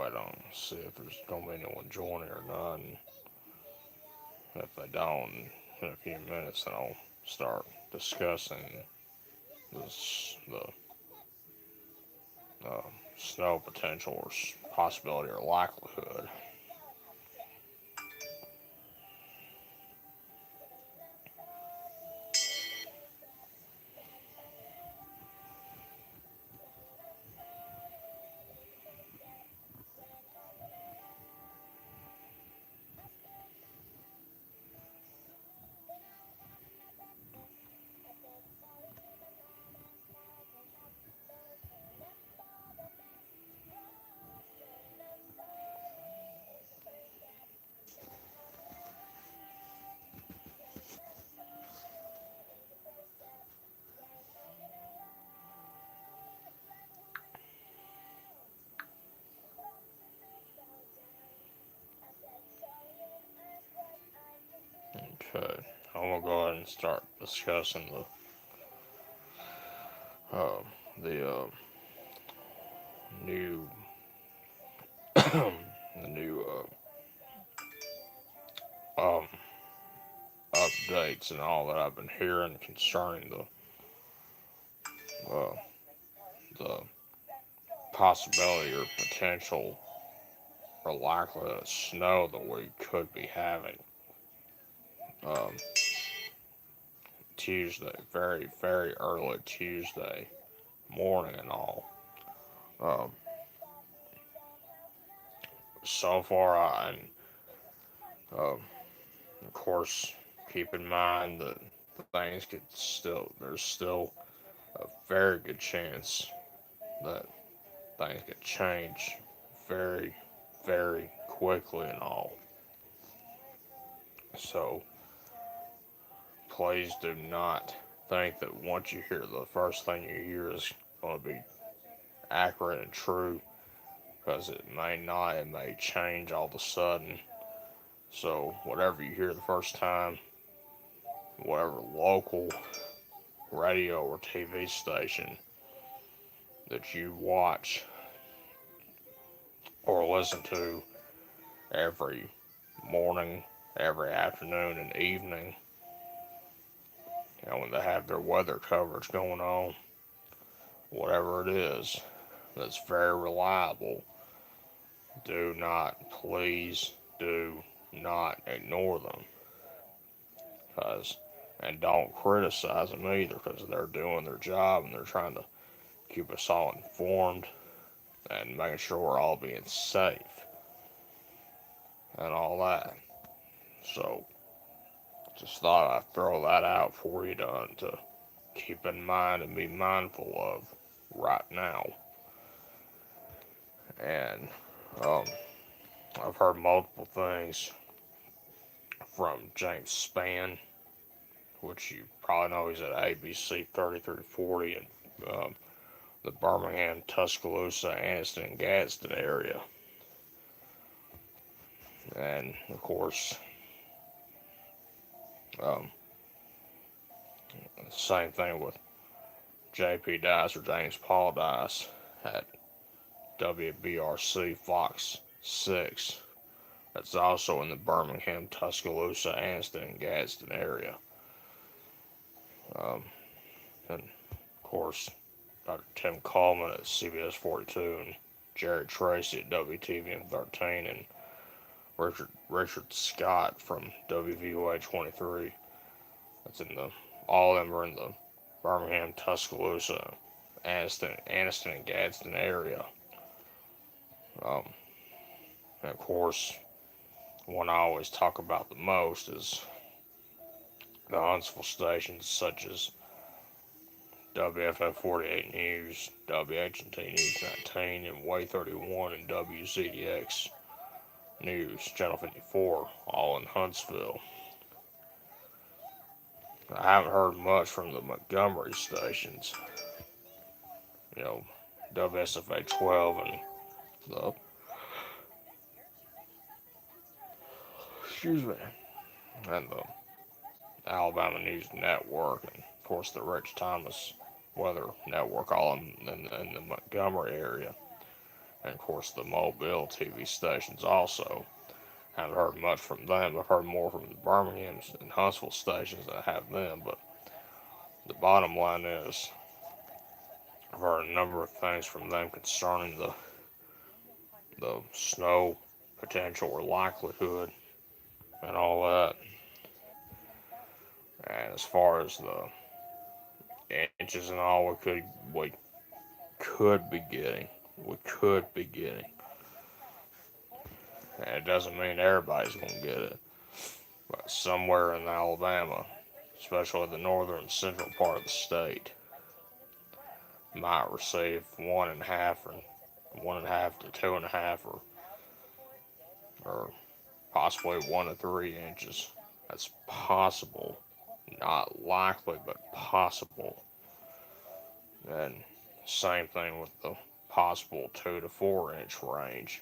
invite them, see if there's gonna be anyone joining or not. And if they don't, in a few minutes, then I'll start discussing the snow potential or possibility or likelihood. Okay, I'm gonna go ahead and start discussing uh, the new the new um, updates and all that I've been hearing concerning uh, the possibility or potential or likelihood of snow that we could be having um, Tuesday, very very early Tuesday morning and all. Um, so far, um, of course, keep in mind that things could there's still a very good chance that things could change very, very quickly and all. So please do not think that once you hear the first thing you hear is going to be accurate and true, because it may not. It may change all of a sudden. So whatever you hear the first time, whatever local radio or TV station that you watch or listen to every morning, every afternoon, and evening, when they have their weather coverage going on, whatever it is that's very reliable, do not, please do not ignore them. Cause, and don't criticize them either, because they're doing their job and they're trying to keep us all informed and making sure we're all being safe and all that. So, just thought I'd throw that out for you to keep in mind and be mindful of right now. And um, I've heard multiple things from James Spann, which you probably know he's at ABC 3340 in the Birmingham, Tuscaloosa, Anniston, and Gadsden area. And of course, um, same thing with JP Dice or James Paul Dice at WBRC Fox 6. That's also in the Birmingham, Tuscaloosa, Anniston, and Gadsden area. Um, and of course, Dr. Tim Coleman at CBS 42 and Jerry Tracy at WTVM 13 and Richard Scott from WVOA 23. That's in the all of them are in the Birmingham, Tuscaloosa, Anniston and Gadsden area. Um, and of course, one I always talk about the most is the Huntsville stations such as WFF 48 News, WHT News 19, and Way 31, and WZDX News, Channel 54, all in Huntsville. I haven't heard much from the Montgomery stations, you know, WSFA 12 and the, excuse me, and the Alabama News Network, and of course the Rich Thomas Weather Network, all in the Montgomery area. And of course, the Mobile TV stations also. I haven't heard much from them. I've heard more from the Birmingham and Huntsville stations that have them. But the bottom line is, I've heard a number of things from them concerning the snow potential or likelihood and all that. And as far as the inches and all we could be getting, we could be getting. And it doesn't mean everybody's going to get it. But somewhere in Alabama, especially the northern and central part of the state, might receive 1.5 to 2.5 or possibly 1 to 3 inches. That's possible. Not likely, but possible. And same thing with the possible 2 to 4 inch range.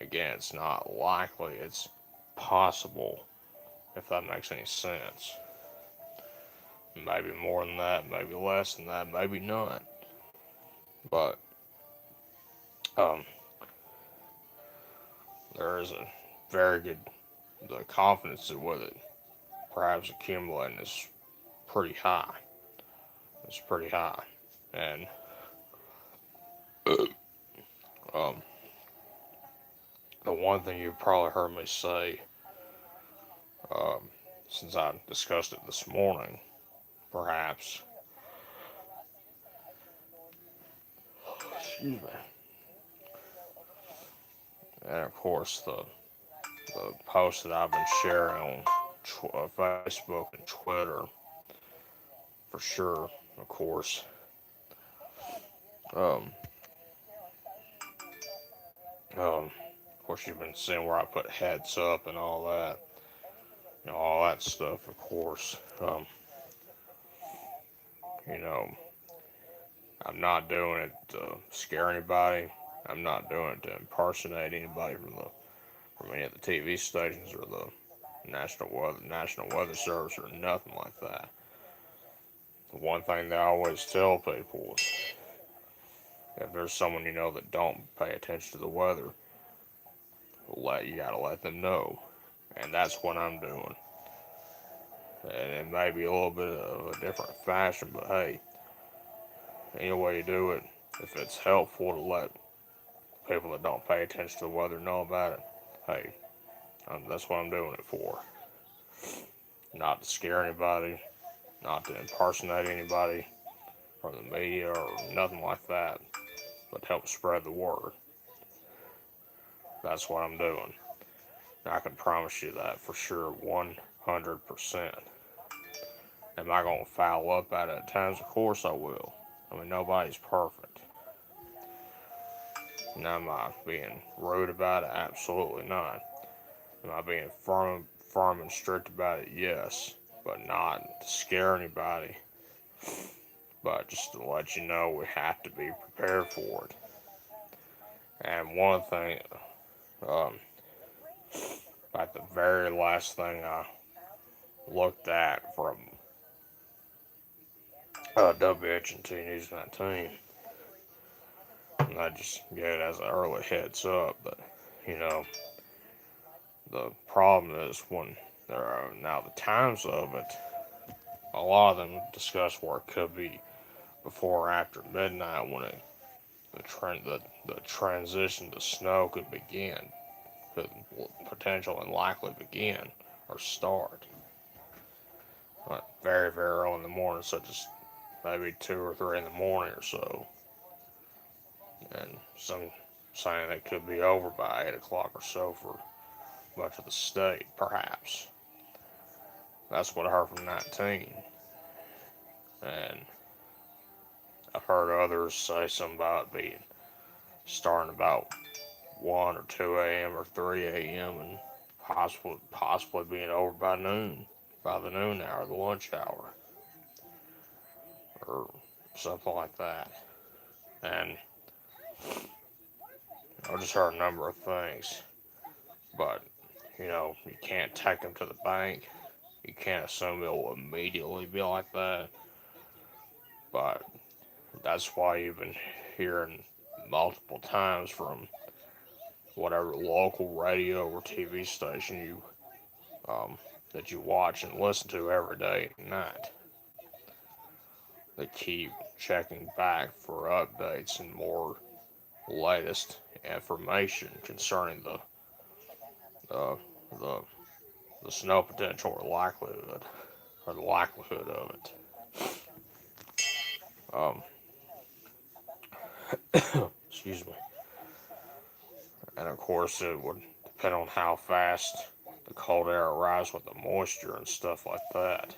Again, it's not likely, it's possible, if that makes any sense. Maybe more than that, maybe less than that, maybe not. But um, there is a very good, the confidence with it perhaps accumulating is pretty high. It's pretty high. And um, the one thing you've probably heard me say, um, since I discussed it this morning, perhaps, excuse me, and of course the posts that I've been sharing on Facebook and Twitter, for sure, of course. Um, of course, you've been seeing where I put heads up and all that, all that stuff. Of course, you know, I'm not doing it to scare anybody. I'm not doing it to impersonate anybody from any of the TV stations or the National Weather Service or nothing like that. The one thing that I always tell people is, if there's someone you know that don't pay attention to the weather, you gotta let them know, and that's what I'm doing. And it may be a little bit of a different fashion, but hey, any way you do it, if it's helpful to let people that don't pay attention to the weather know about it, hey, that's what I'm doing it for. Not to scare anybody, not to impersonate anybody from the media or nothing like that, but to help spread the word. That's what I'm doing. I can promise you that for sure, 100%. Am I going to foul up at it at times? Of course I will. I mean, nobody's perfect. Now, am I being rude about it? Absolutely not. Am I being firm and strict about it? Yes. But not to scare anybody. But just to let you know, we have to be prepared for it. And one thing, um, like the very last thing I looked at from WHNT News 19, and I just get it as an early heads up that, you know, the problem is when there are now the times of it, a lot of them discuss where it could be before or after midnight when the transition to snow could begin, could potential and likely begin or start. Very, very early in the morning, such as maybe 2 or 3 in the morning or so. And some saying it could be over by 8 o'clock or so for much of the state, perhaps. That's what I heard from 19. And I've heard others say something about it being starting about 1 or 2 a.m. or 3 a.m. and possibly being over by noon, by the noon hour, the lunch hour, or something like that. And I just heard a number of things, but you can't take them to the bank. You can't assume it will immediately be like that. But that's why you've been hearing multiple times from whatever local radio or TV station um, that you watch and listen to every day and night. They keep checking back for updates and more latest information concerning uh, the the snow potential or the likelihood of it. Um, excuse me. And of course, it would depend on how fast the cold air arrives with the moisture and stuff like that.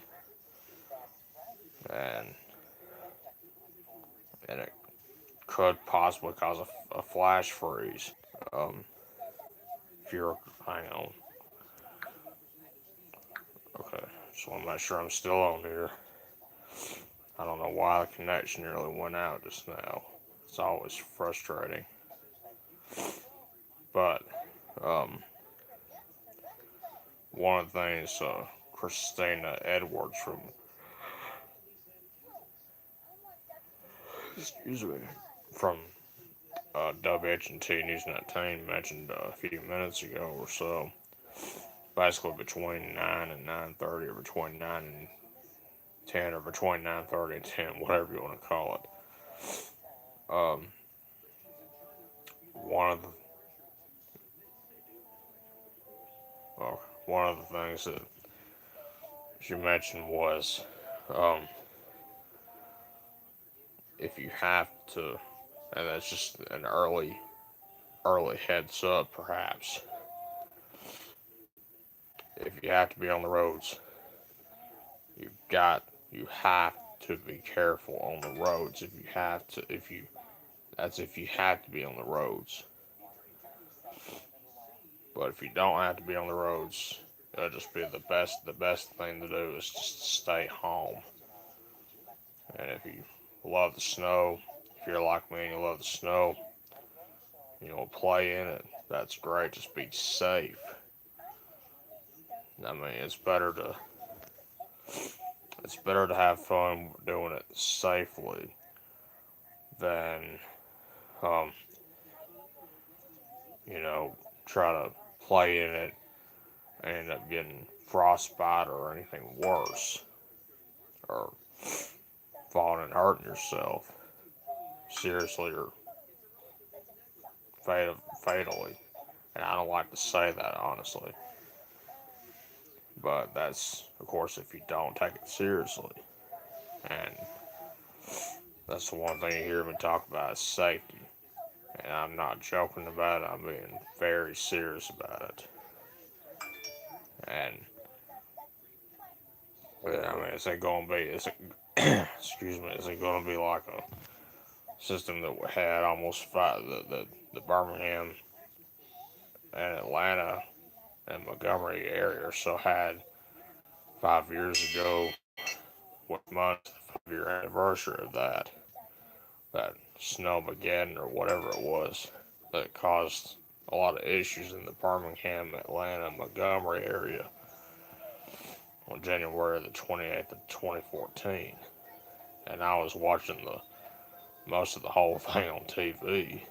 And it could possibly cause a flash freeze. Um, if you're, hang on. Okay, just want to make sure I'm still on here. I don't know why the connection nearly went out just now. It's always frustrating. But um, one of the things Christina Edwards from excuse me from WHNT News 19 mentioned a few minutes ago or so, basically between 9 and 9:30, or between 9 and 10, or between 9:30 and 10, whatever you want to call it. One of the one of the things that she mentioned was, um, if you have to, and that's just an early heads up, perhaps. If you have to be on the roads, you have to be careful on the roads. If you have to be on the roads. But if you don't have to be on the roads, it'll just be the best thing to do is just stay home. And if you love the snow, if you're like me and you love the snow, play in it. That's great. Just be safe. I mean, it's better to have fun doing it safely than um, you know, try to play in it and end up getting frostbite or anything worse, or falling and hurting yourself seriously or fatally. And I don't like to say that, honestly. But that's, of course, if you don't take it seriously. And that's the one thing you hear me talk about is safety. And I'm not joking about it, I'm being very serious about it. And, I mean, excuse me, is it going to be like a system that we had almost the Birmingham and Atlanta and Montgomery area so had 5 years ago, what month, the 5 year anniversary of that Snowmageddon or whatever it was that caused a lot of issues in the Birmingham, Atlanta, Montgomery area on January the 28th of 2014. And I was watching the most of the whole thing on TV.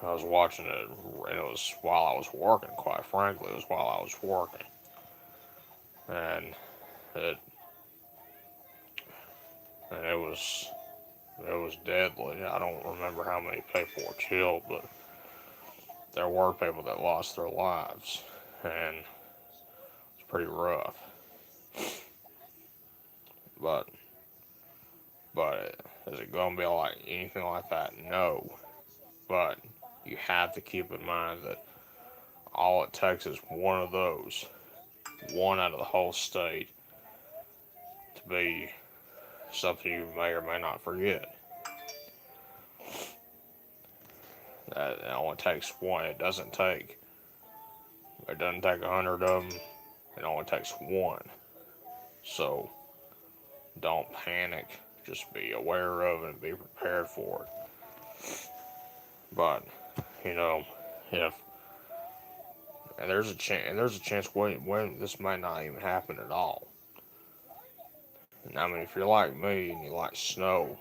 I was watching it, and it was while I was working. Quite frankly, it was while I was working, and it it was deadly. I don't remember how many people were killed, but there were people that lost their lives, and it's pretty rough. But is it gonna be like anything like that? No. But you have to keep in mind that all it takes is one of those, one out of the whole state, to be something you may or may not forget. It only takes one. It doesn't take 100 of them. It only takes one. So don't panic. Just be aware of it and be prepared for it. But you know, if there's a chance when this might not even happen at all. I mean, if you're like me and you like snow,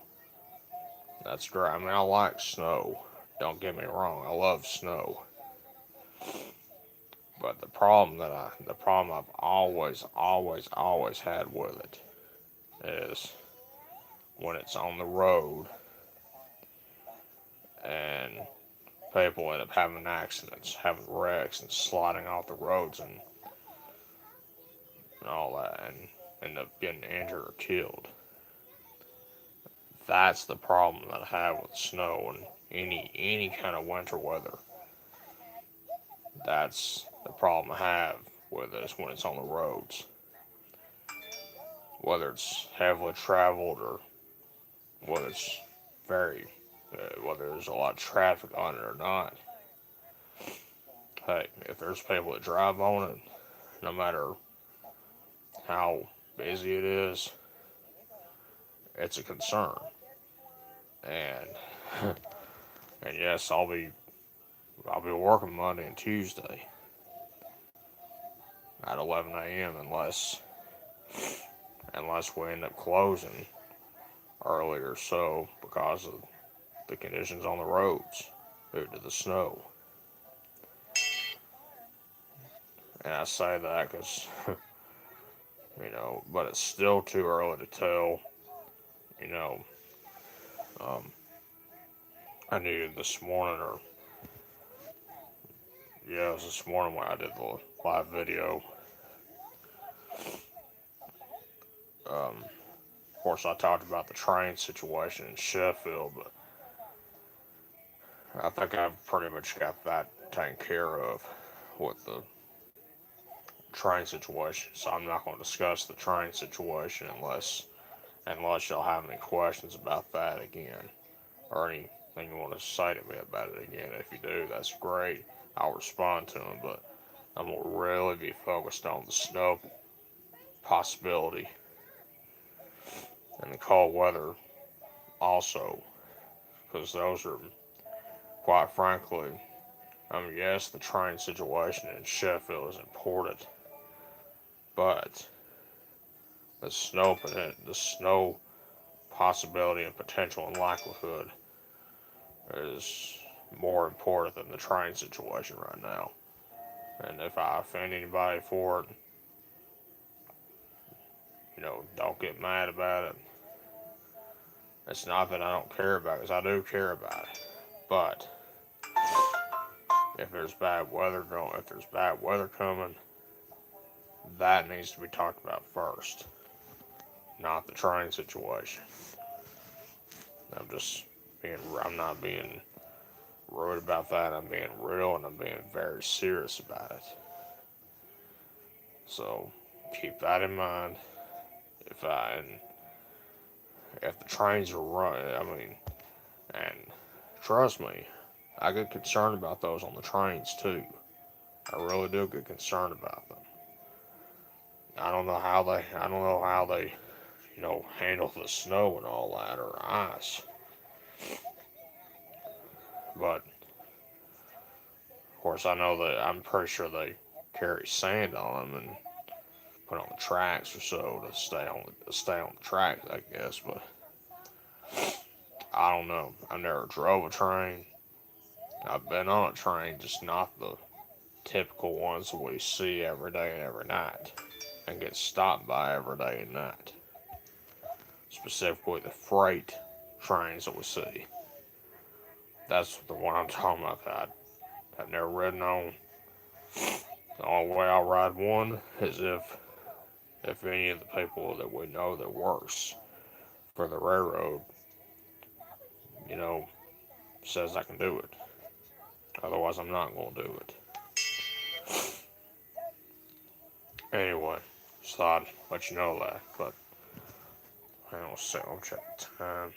that's great. I mean, I like snow. Don't get me wrong, I love snow. But the problem I've always had with it is when it's on the road and people end up having accidents, having wrecks, and sliding off the roads and all that, and end up getting injured or killed. That's the problem that I have with snow and any kind of winter weather. That's the problem I have with it is when it's on the roads, whether it's heavily traveled or whether it's very whether there's a lot of traffic on it or not. Hey, if there's people that drive on it, no matter how busy it is, it's a concern. And and yes, I'll be working Monday and Tuesday at 11 a.m. unless we end up closing earlier so because of the conditions on the roads due to the snow. And I say that because but it's still too early to tell. You know, um, I knew this morning, or yeah, it was this morning when I did the live video. Of course, I talked about the train situation in Sheffield, but I think I've pretty much got that taken care of with the train situation. So I'm not going to discuss the train situation unless y'all have any questions about that again, or anything you want to say to me about it again. If you do, that's great. I'll respond to them, but I'm going to really be focused on the snow possibility and the cold weather also, because those are, quite frankly, yes, the train situation in Sheffield is important, but the snow possibility and potential and likelihood is more important than the train situation right now. And if I offend anybody for it, don't get mad about it. It's not that I don't care about it, because I do care about it. But if there's bad weather coming, that needs to be talked about first, not the train situation. I'm not being rude about that. I'm being real and I'm being very serious about it. So keep that in mind. If I and if the trains are running, and trust me, I get concerned about those on the trains too. I really do get concerned about them. I don't know how they, handle the snow and all that or ice. But of course, I know that I'm pretty sure they carry sand on them and put on the tracks or so to stay on the tracks, I guess. But I don't know. I never drove a train. I've been on a train, just not the typical ones that we see every day and every night and get stopped by every day and night. Specifically, the freight trains that we see. That's the one I'm talking about that I've never ridden on. The only way I'll ride one is if any of the people that we know that works for the railroad, you know, says I can do it. Otherwise, I'm not going to do it. Anyway, just thought I'd let you know that. But hang on a second, I'll check the time.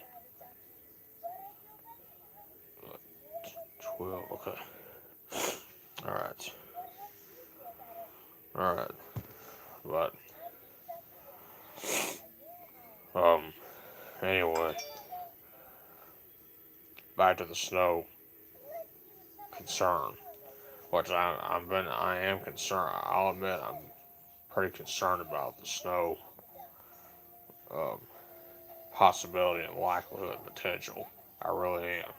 12, okay. Alright. Alright. But, um, anyway, back to the snow concern. Which I am concerned. I'll admit I'm pretty concerned about the snow um, possibility and likelihood and potential. I really am.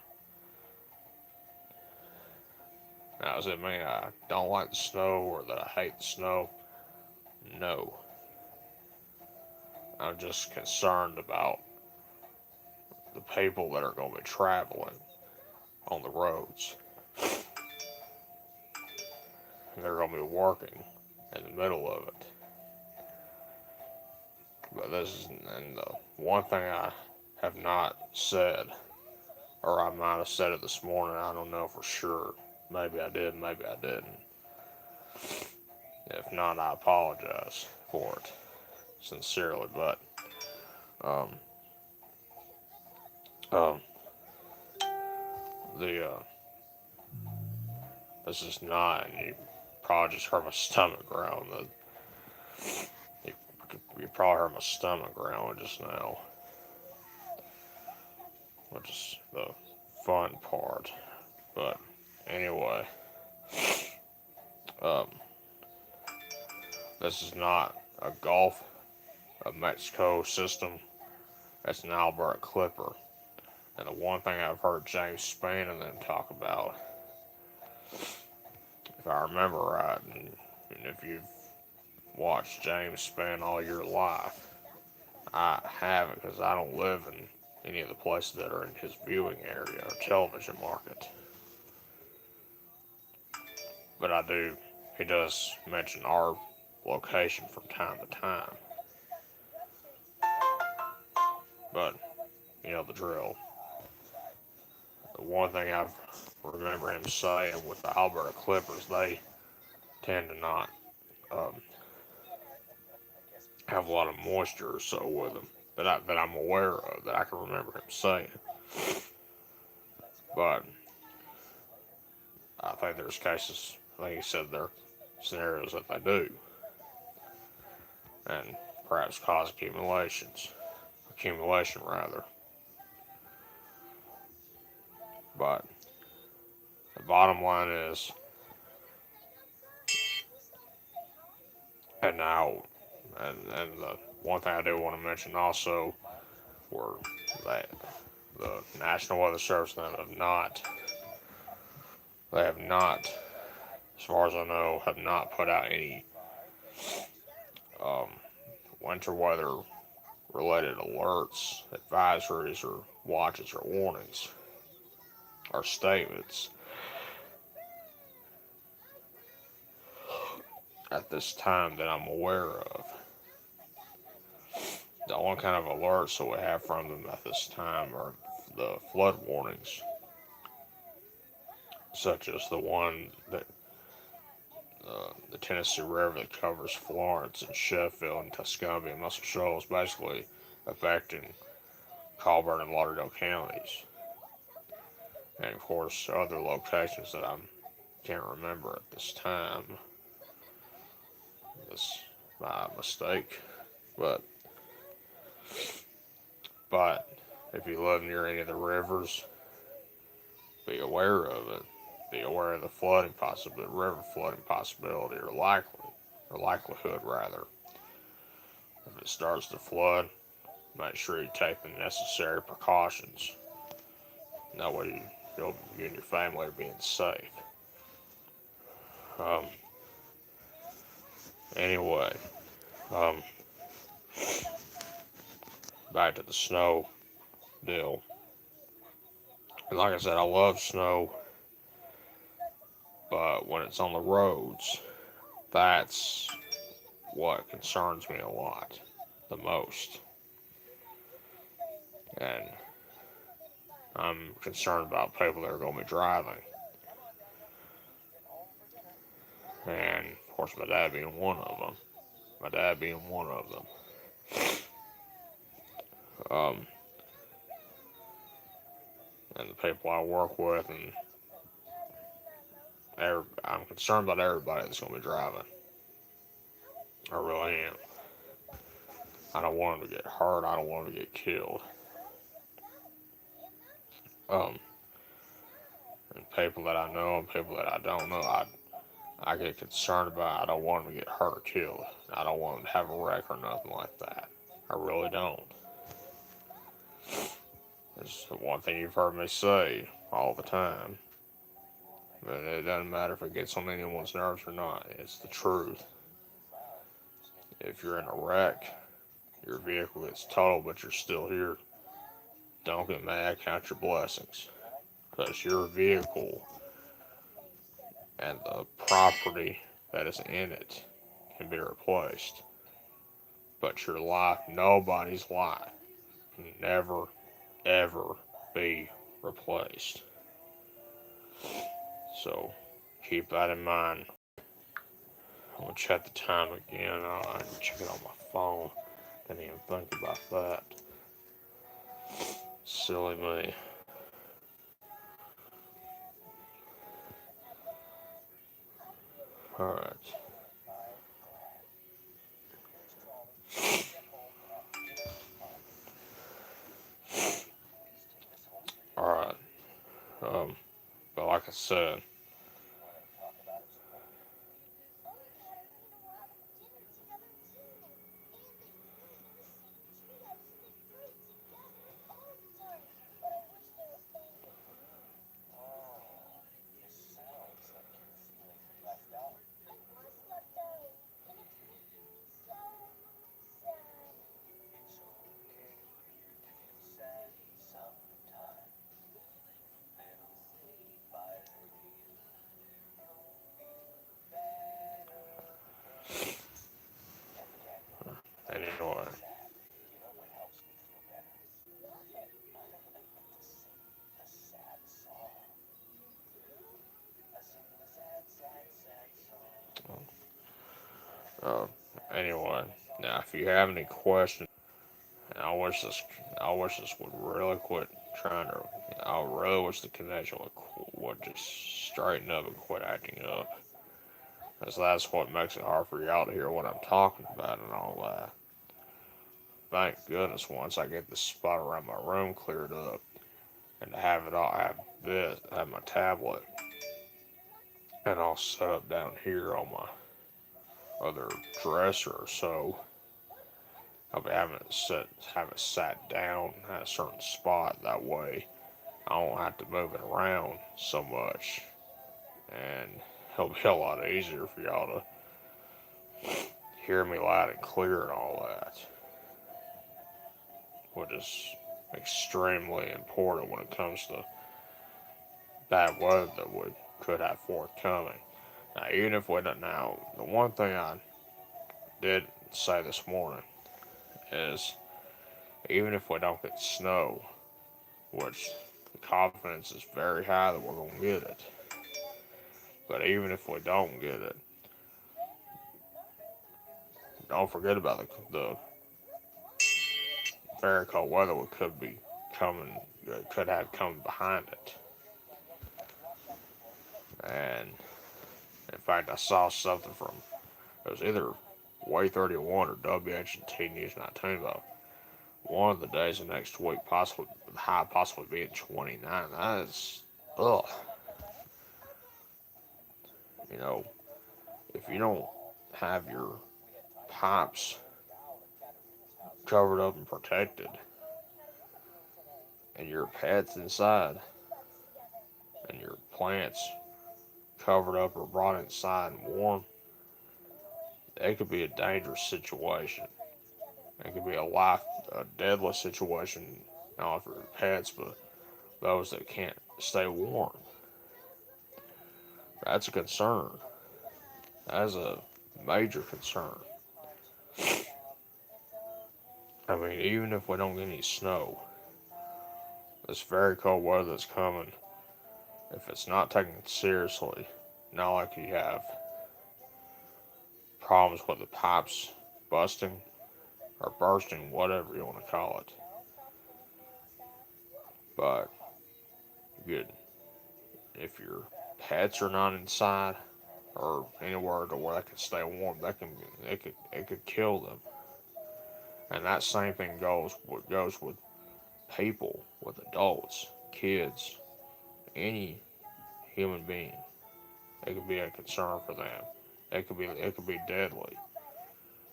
Now, does it mean I don't like the snow or that I hate the snow? No. I'm just concerned about the people that are going to be traveling on the roads. They're going to be working in the middle of it. But this is, and the one thing I have not said, or I might have said it this morning, I don't know for sure. Maybe I did, maybe I didn't. If not, I apologize for it, sincerely. But, um, um, the, this is not, and you probably just heard my stomach growl. You, you probably heard my stomach growling just now, which is the fun part. But anyway, um, this is not a Gulf of Mexico system. It's an Alberta Clipper. And the one thing I've heard James Spain and them talk about, if I remember right, and if you've watched James Spain all your life, I haven't because I don't live in any of the places that are in his viewing area or television market. But I do, he does mention our location from time to time. But, you know the drill. The one thing I remember him saying with the Alberta Clippers, they tend to not um, have a lot of moisture or so with them that I'm aware of, that I can remember him saying. But I think there's cases, I think he said there are scenarios that they do, and perhaps cause accumulation rather. But the bottom line is, and now, and the one thing I do want to mention also, were that the National Weather Service and they have not, as far as I know, have not put out any um, winter weather related alerts, advisories, or watches or warnings or statements at this time that I'm aware of. The only kind of alerts that we have from them at this time are the flood warnings, such as the one that the Tennessee River that covers Florence and Sheffield and Tuscumbia and Muscle Shoals, basically affecting Colburn and Lauderdale counties, and of course other locations that I can't remember at this time. That's my mistake, but if you live near any of the rivers, be aware of it. Be aware of the flooding possibility, river flooding possibility, or likelihood rather. If it starts to flood, make sure you take the necessary precautions. That way, you and your family are being safe. Um, anyway, um, back to the snow deal. And like I said, I love snow, but when it's on the roads, that's what concerns me a lot, the most. And I'm concerned about people that are going to be driving. And of course, my dad being one of them. Um, and the people I work with, and I'm concerned about everybody that's going to be driving. I really am. I don't want them to get hurt. I don't want them to get killed. Um, and people that I know and people that I don't know, I get concerned about. I don't want them to get hurt or killed. I don't want them to have a wreck or nothing like that. I I really don't. It's the one thing you've heard me say all the time. But it doesn't matter if it gets on anyone's nerves or not. It's the truth. If you're in a wreck, your vehicle gets totaled, but you're still here, don't get mad, count your blessings. Because your vehicle and the property that is in it can be replaced. But your life, nobody's life, can never, ever be replaced. So keep that in mind. I'm gonna check the time again. I can check it on my phone. Didn't even think about that. Silly me. Alright. Alright. Um, but like I said, anyway. Uh, anyway, now if you have any questions, and I wish this would really quit trying to. I really wish the connection would just straighten up and quit acting up. Because that's what makes it hard for y'all to hear what I'm talking about and all that. Thank goodness once I get the spot around my room cleared up and to have it all, have my tablet and all set up down here on my other dresser or so. I'll be have it sat down at a certain spot. That way I don't have to move it around so much. And it'll be a lot easier for y'all to hear me loud and clear and all that. Which is extremely important when it comes to bad weather that we could have forthcoming. Now, even if we don't, now, the one thing I did say this morning is even if we don't get snow, which the confidence is very high that we're going to get it, but even if we don't get it, don't forget about the very cold weather we could be coming, could have come behind it. And in fact, I saw something from, it was either Way 31 or WHT News 19 though. One of the days of next week, possibly the high possibly being 29. That is, ugh. You know, if you don't have your pipes covered up and protected, and your pets inside, and your plants covered up or brought inside and warm, it could be a dangerous situation. It could be a deadly situation, not for pets, but those that can't stay warm. That's a concern. That is a major concern. I mean, even if we don't get any snow, this very cold weather that's coming, if it's not taken seriously, not like you have problems with the pipes busting or bursting, whatever you want to call it. But good, if your pets are not inside or anywhere to where they can stay warm, it could kill them. And that same thing goes with people, with adults, kids, any human being. It could be a concern for them. It could be deadly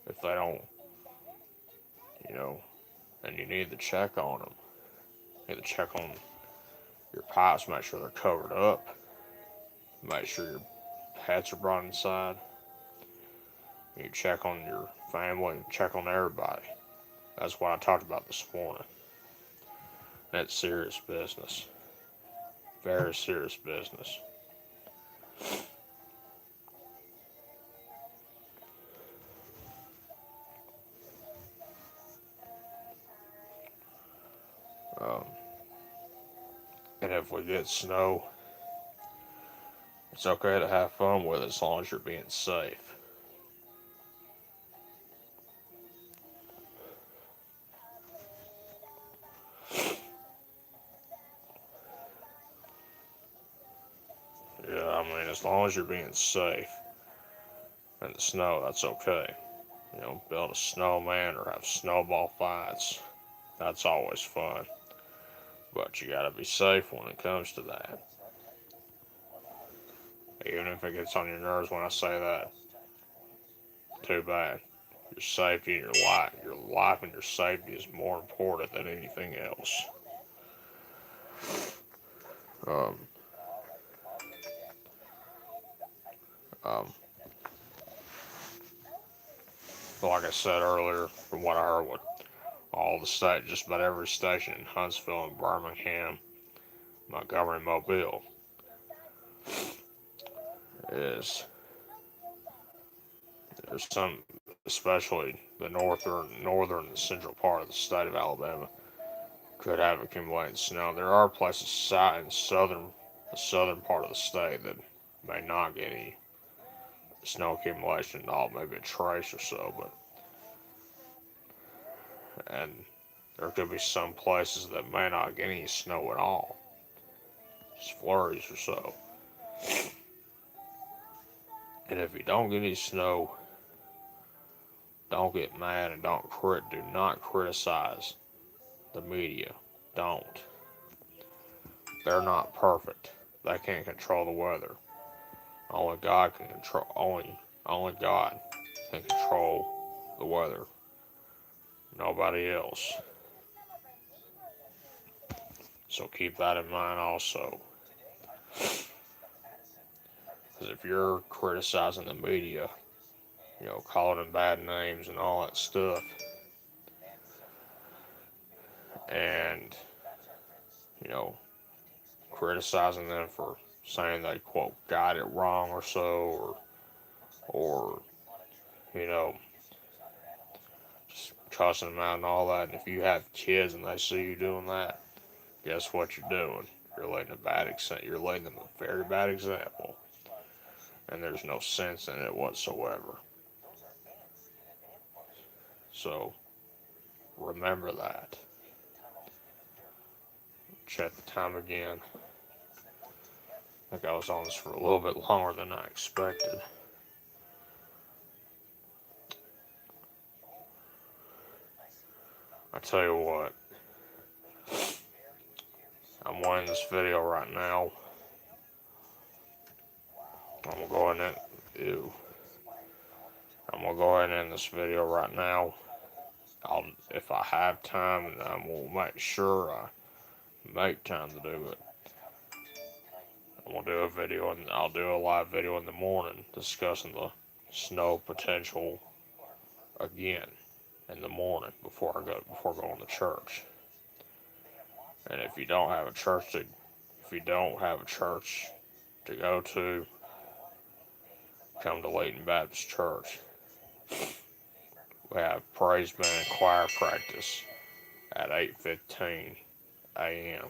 if they don't, you know, and you need to check on them. You need to check on your pipes, make sure they're covered up, make sure your pets are brought inside. You check on your family, check on everybody. That's what I talked about this morning. That's serious business. Very serious business. Um, and if we get snow, it's okay to have fun with it as long as you're being safe. Yeah, I mean, as long as you're being safe in the snow, that's okay. You know, build a snowman or have snowball fights. That's always fun. But you gotta be safe when it comes to that. Even if it gets on your nerves when I say that, too bad. Your safety and your life and your safety is more important than anything else. Um, um, like I said earlier, from what I heard, with all the state, just about every station in Huntsville and Birmingham, Montgomery, Mobile, is there's some, especially the northern and central part of the state of Alabama, could have accumulated snow. There are places in the southern part of the state that may not get any snow accumulation at all, maybe a trace or so, but and there could be some places that may not get any snow at all, just flurries or so. And if you don't get any snow, don't get mad and do not criticize the media. Don't. They're not perfect. They can't control the weather. Only God can control the weather. Nobody else. So keep that in mind also. Because if you're criticizing the media, you know, calling them bad names and all that stuff, and, you know, criticizing them for saying they, quote, got it wrong or so, or you know, just cussing them out and all that. And if you have kids and they see you doing that, guess what you're doing? You're letting them a very bad example, and there's no sense in it whatsoever. So remember that. Check the time again. I think I was on this for a little bit longer than I expected. I tell you what, I'm watching this video right now. I'm gonna go ahead and ew. I'm gonna go ahead and end this video right now. If I have time, I will make sure I make time to do it. I'm gonna do a video, and I'll do a live video in the morning discussing the snow potential again in the morning before going to church. And if you don't have a church to go to, come to Layton Baptist Church. We have praise band and choir practice at 8:15 a.m.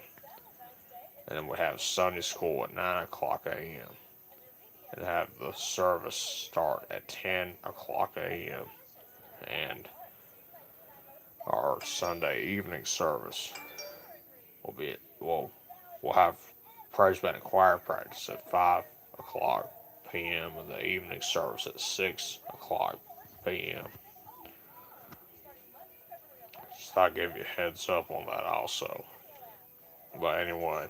And then we have Sunday school at 9 o'clock a.m. And have the service start at 10 o'clock a.m. And our Sunday evening service will be we'll have praise band and choir practice at 5 o'clock p.m. and the evening service at 6 o'clock p.m. Just thought I'd give you a heads up on that also. But anyway,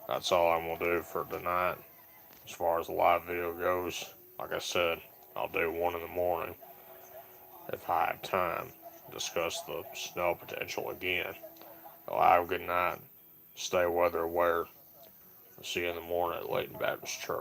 that's all I'm gonna do for tonight. As far as the live video goes, like I said, I'll do one in the morning if I have time. discuss the snow potential again. Well, have a good night. Stay weather aware. See you in the morning at Layton Baptist Church.